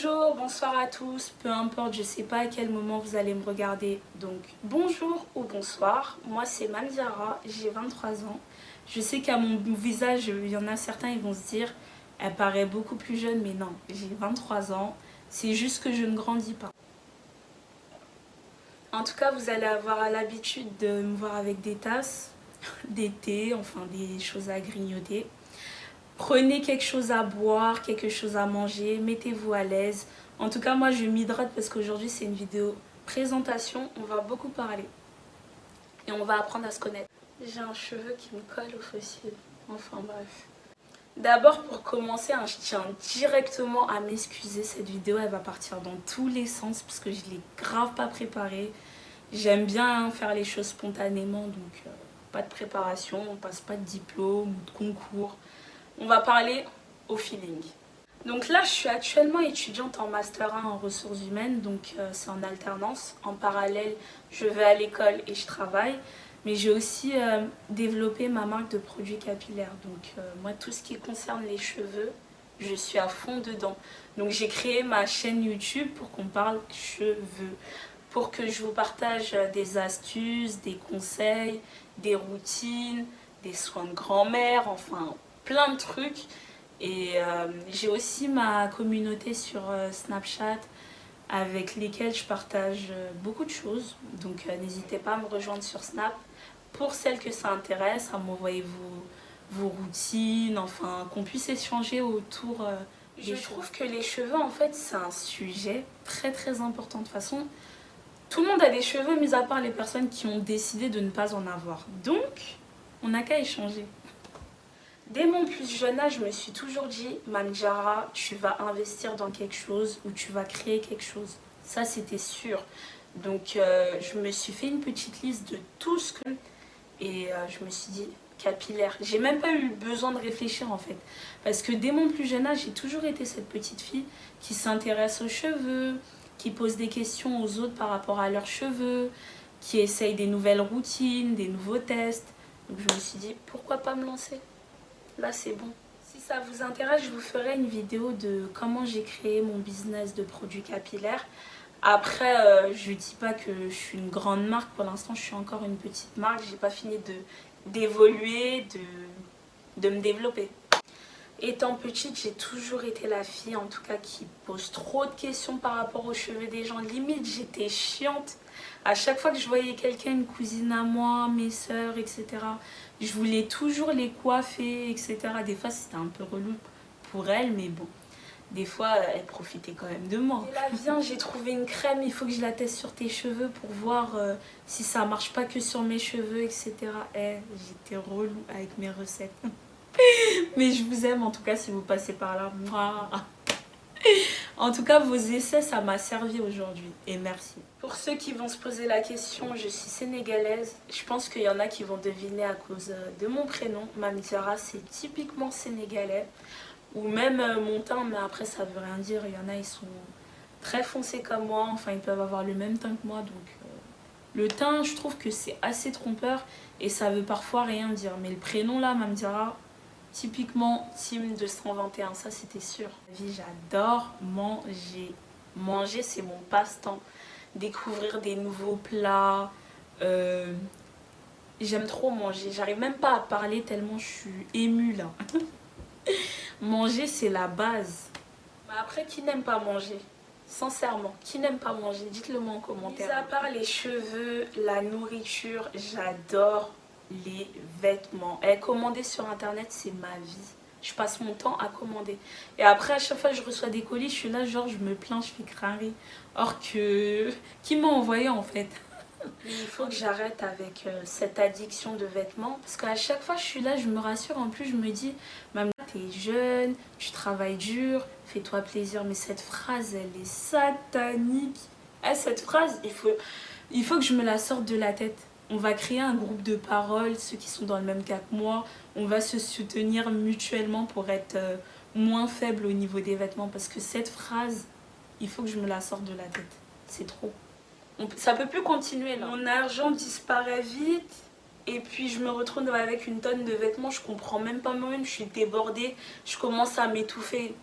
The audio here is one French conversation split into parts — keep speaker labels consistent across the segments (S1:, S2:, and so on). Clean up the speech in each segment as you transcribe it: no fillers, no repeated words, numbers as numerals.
S1: Bonjour, bonsoir à tous, peu importe, je sais pas à quel moment vous allez me regarder, donc bonjour ou bonsoir, moi c'est Mandiara, j'ai 23 ans. Je sais qu'à mon visage, il y en a certains, ils vont se dire, elle paraît beaucoup plus jeune, mais non, j'ai 23 ans, c'est juste que je ne grandis pas. En tout cas, vous allez avoir l'habitude de me voir avec des tasses, des thés, enfin des choses à grignoter. Prenez quelque chose à boire, quelque chose à manger, mettez-vous à l'aise. En tout cas, moi je m'hydrate parce qu'aujourd'hui c'est une vidéo présentation, on va beaucoup parler. Et on va apprendre à se connaître. J'ai un cheveu qui me colle au fossile. Enfin bref. D'abord pour commencer, je tiens directement à m'excuser. Cette vidéo elle va partir dans tous les sens parce que je ne l'ai grave pas préparée. J'aime bien faire les choses spontanément, donc pas de préparation, on passe pas de diplôme ou de concours. On va parler au feeling. Donc là, je suis actuellement étudiante en Master 1 en ressources humaines, donc c'est en alternance. En parallèle, je vais à l'école et je travaille. Mais j'ai aussi développé ma marque de produits capillaires. Donc moi, tout ce qui concerne les cheveux, je suis à fond dedans. Donc j'ai créé ma chaîne YouTube pour qu'on parle cheveux. Pour que je vous partage des astuces, des conseils, des routines, des soins de grand-mère, enfin plein de trucs. Et j'ai aussi ma communauté sur Snapchat avec lesquelles je partage beaucoup de choses. Donc n'hésitez pas à me rejoindre sur Snap. Pour celles que ça intéresse, à m'envoyer vos routines, enfin qu'on puisse échanger autour des choses. Je trouve que les cheveux en fait c'est un sujet très très important. De toute façon, tout le monde a des cheveux mis à part les personnes qui ont décidé de ne pas en avoir. Donc, on n'a qu'à échanger. Dès mon plus jeune âge, je me suis toujours dit, Mandiara, tu vas investir dans quelque chose ou tu vas créer quelque chose. Ça, c'était sûr. Donc, je me suis fait une petite liste de tout ce que... Et je me suis dit, capillaire. J'ai même pas eu besoin de réfléchir en fait. Parce que dès mon plus jeune âge, j'ai toujours été cette petite fille qui s'intéresse aux cheveux, qui pose des questions aux autres par rapport à leurs cheveux, qui essaye des nouvelles routines, des nouveaux tests. Donc je me suis dit, pourquoi pas me lancer? Là, c'est bon. Si ça vous intéresse, je vous ferai une vidéo de comment j'ai créé mon business de produits capillaires. Après, je ne dis pas que je suis une grande marque. Pour l'instant, je suis encore une petite marque. J'ai pas fini d'évoluer, de me développer. Étant petite, j'ai toujours été la fille, en tout cas, qui pose trop de questions par rapport aux cheveux des gens. Limite, j'étais chiante. À chaque fois que je voyais quelqu'un, une cousine à moi, mes soeurs, etc., je voulais toujours les coiffer, etc. Des fois, c'était un peu relou pour elles, mais bon. Des fois, elle profitait quand même de moi. Et là, viens, j'ai trouvé une crème, il faut que je la teste sur tes cheveux pour voir si ça marche pas que sur mes cheveux, etc. J'étais relou avec mes recettes. Mais je vous aime en tout cas si vous passez par là. Moi. En tout cas, vos essais, ça m'a servi aujourd'hui. Et merci. Pour ceux qui vont se poser la question, je suis sénégalaise. Je pense qu'il y en a qui vont deviner à cause de mon prénom. Mandiara, c'est typiquement sénégalais. Ou même mon teint, mais après ça veut rien dire. Il y en a, ils sont très foncés comme moi. Enfin, ils peuvent avoir le même teint que moi. Donc, le teint, je trouve que c'est assez trompeur. Et ça veut parfois rien dire. Mais le prénom là, Mandiara... Typiquement, Team 221, ça c'était sûr. J'adore manger. Manger, c'est mon passe-temps. Découvrir des nouveaux plats. J'aime trop manger. J'arrive même pas à parler tellement je suis émue là. Manger, c'est la base. Mais après, qui n'aime pas manger? Sincèrement, qui n'aime pas manger? Dites-le moi en commentaire. Mis à part les cheveux, la nourriture, j'adore les vêtements. Et commander sur internet, c'est ma vie. Je passe mon temps à commander. Et après, à chaque fois que je reçois des colis, je suis là, genre, je me plains, je fais crâner. Or que... Qui m'a envoyé en fait? Il faut que j'arrête avec cette addiction de vêtements. Parce qu'à chaque fois que je suis là, je me rassure. En plus, je me dis, maman, t'es jeune, tu travailles dur, fais-toi plaisir. Mais cette phrase, elle est satanique. Cette phrase, il faut que je me la sorte de la tête. On va créer un groupe de parole, ceux qui sont dans le même cas que moi. On va se soutenir mutuellement pour être moins faible au niveau des vêtements. Parce que cette phrase, il faut que je me la sorte de la tête. C'est trop. Ça peut plus continuer là. Mon argent disparaît vite. Et puis je me retrouve avec une tonne de vêtements. Je comprends même pas moi-même. Je suis débordée. Je commence à m'étouffer.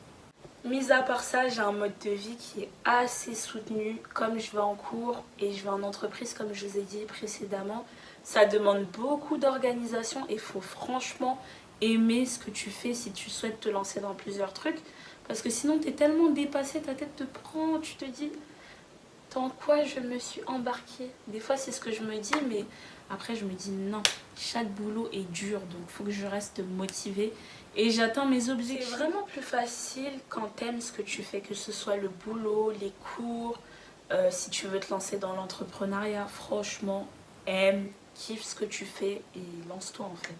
S1: Mis à part ça, j'ai un mode de vie qui est assez soutenu. Comme je vais en cours et je vais en entreprise, comme je vous ai dit précédemment, ça demande beaucoup d'organisation et il faut franchement aimer ce que tu fais si tu souhaites te lancer dans plusieurs trucs. Parce que sinon, tu es tellement dépassé, ta tête te prend, tu te dis dans quoi je me suis embarquée. Des fois, c'est ce que je me dis, mais après, je me dis non, chaque boulot est dur, donc il faut que je reste motivée et j'atteins mes objectifs. C'est vraiment plus facile quand t'aimes ce que tu fais, que ce soit le boulot, les cours, si tu veux te lancer dans l'entrepreneuriat, franchement, aime, kiffe ce que tu fais et lance-toi en fait.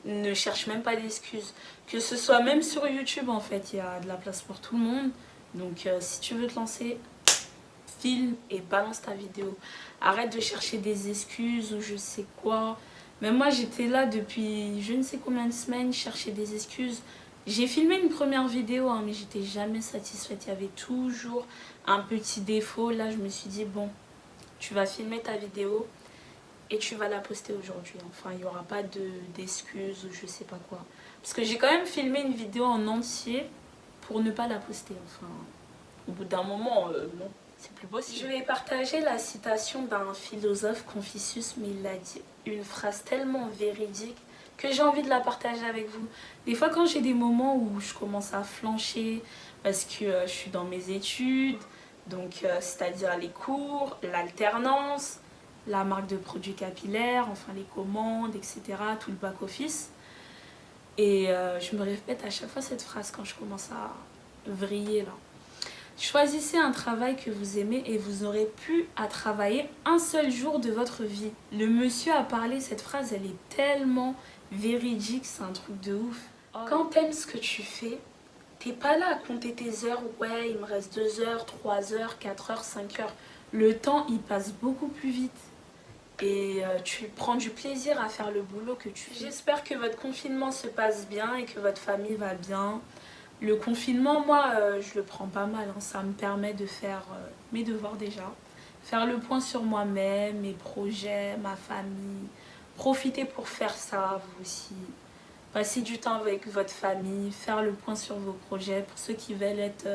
S1: Ne cherche même pas d'excuses. Que ce soit même sur YouTube en fait, il y a de la place pour tout le monde. Donc si tu veux te lancer, filme et balance ta vidéo. Arrête de chercher des excuses ou je sais quoi. Mais moi j'étais là depuis je ne sais combien de semaines, chercher des excuses. J'ai filmé une première vidéo hein, mais j'étais jamais satisfaite. Il y avait toujours un petit défaut. Là je me suis dit bon, tu vas filmer ta vidéo et tu vas la poster aujourd'hui. Enfin il n'y aura pas d'excuses ou je sais pas quoi. Parce que j'ai quand même filmé une vidéo en entier pour ne pas la poster. Enfin au bout d'un moment, non. C'est plus possible. Je vais partager la citation d'un philosophe Confucius, mais il a dit une phrase tellement véridique que j'ai envie de la partager avec vous. Des fois quand j'ai des moments où je commence à flancher parce que je suis dans mes études, donc c'est-à-dire les cours, l'alternance, la marque de produits capillaires, enfin les commandes, etc., tout le back-office. Et je me répète à chaque fois cette phrase quand je commence à vriller là. Choisissez un travail que vous aimez et vous n'aurez plus à travailler un seul jour de votre vie. Le monsieur a parlé, cette phrase, elle est tellement véridique, c'est un truc de ouf. Quand t'aimes ce que tu fais, t'es pas là à compter tes heures, ouais, il me reste 2 heures, 3 heures, 4 heures, 5 heures. Le temps, il passe beaucoup plus vite. Et tu prends du plaisir à faire le boulot que tu fais. J'espère que votre confinement se passe bien et que votre famille va bien. Le confinement, moi, je le prends pas mal. Hein. Ça me permet de faire mes devoirs déjà. Faire le point sur moi-même, mes projets, ma famille. Profitez pour faire ça, vous aussi. Passer du temps avec votre famille, faire le point sur vos projets. Pour ceux qui veulent être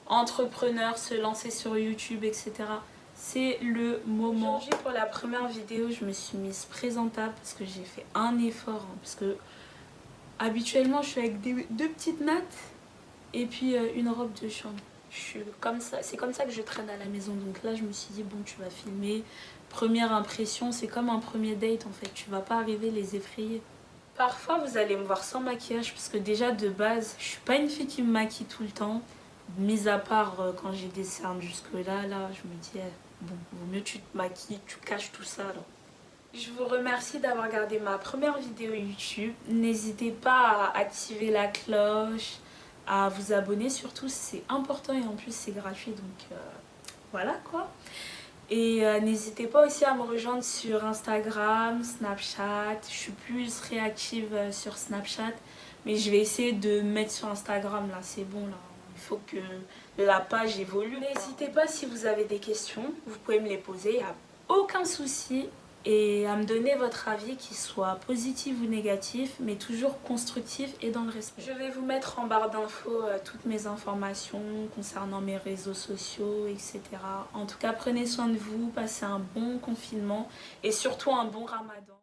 S1: entrepreneurs, se lancer sur YouTube, etc. C'est le moment. Aujourd'hui, pour la première vidéo, je me suis mise présentable parce que j'ai fait un effort. Hein, parce que habituellement, je suis avec deux petites nattes et puis une robe de chambre. Je suis comme ça, c'est comme ça que je traîne à la maison. Donc là je me suis dit bon, tu vas filmer, première impression, c'est comme un premier date en fait, tu vas pas arriver les effrayer. Parfois vous allez me voir sans maquillage parce que déjà de base je suis pas une fille qui me maquille tout le temps, mis à part quand j'ai des cernes jusque là je me dis bon, vaut mieux tu te maquilles, tu caches tout ça là. Je vous remercie d'avoir regardé ma première vidéo YouTube. N'hésitez pas à activer la cloche, à vous abonner surtout, c'est important et en plus c'est gratuit donc voilà quoi. Et n'hésitez pas aussi à me rejoindre sur Instagram, Snapchat. Je suis plus réactive sur Snapchat, mais je vais essayer de me mettre sur Instagram là, c'est bon là. Il faut que la page évolue. N'hésitez pas si vous avez des questions, vous pouvez me les poser, il n'y a aucun souci. Et à me donner votre avis, qu'il soit positif ou négatif, mais toujours constructif et dans le respect. Je vais vous mettre en barre d'infos toutes mes informations concernant mes réseaux sociaux, etc. En tout cas, prenez soin de vous, passez un bon confinement et surtout un bon ramadan.